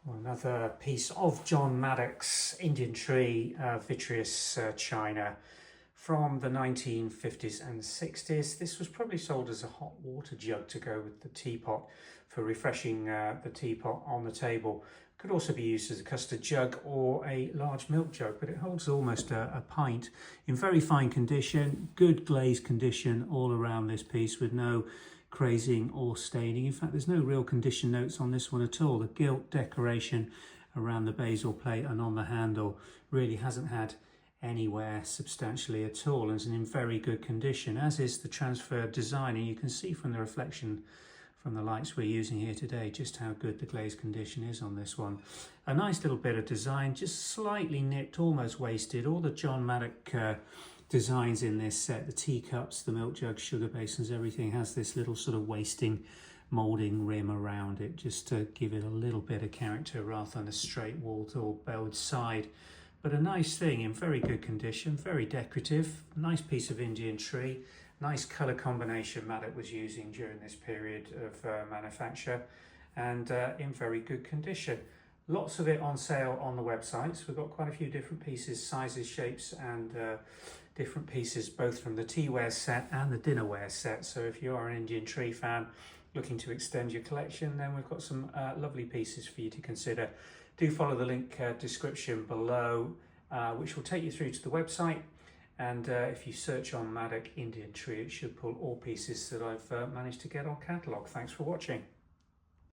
Well, another piece of John Maddock's Indian tree vitreous china from the 1950s and 60s. This was probably sold as a hot water jug to go with the teapot for refreshing the teapot on the table. Could also be used as a custard jug or a large milk jug, but it holds almost a pint. In very fine condition, good glazed condition all around this piece with no crazing or staining. In fact, there's no real condition notes on this one at all. The gilt decoration around the bezel plate and on the handle really hasn't had any wear substantially at all, and is in very good condition, as is the transfer design. And you can see from the reflection from the lights we're using here today just how good the glaze condition is on this one. A nice little bit of design, just slightly nipped, almost wasted. All the John Maddock designs in this set, the teacups, the milk jugs, sugar basins, everything has this little sort of wasting moulding rim around it, just to give it a little bit of character rather than a straight wall or bowed side. But a nice thing, in very good condition, very decorative, nice piece of Indian tree, nice colour combination Maddock was using during this period of manufacture, and in very good condition. Lots of it on sale on the websites. We've got quite a few different pieces, sizes, shapes, and different pieces both from the teaware set and the dinnerware set. So if you are an Indian tree fan looking to extend your collection, then we've got some lovely pieces for you to consider. Do follow the link description below, which will take you through to the website. And if you search on Maddock Indian tree, it should pull all pieces that I've managed to get on catalogue. Thanks for watching.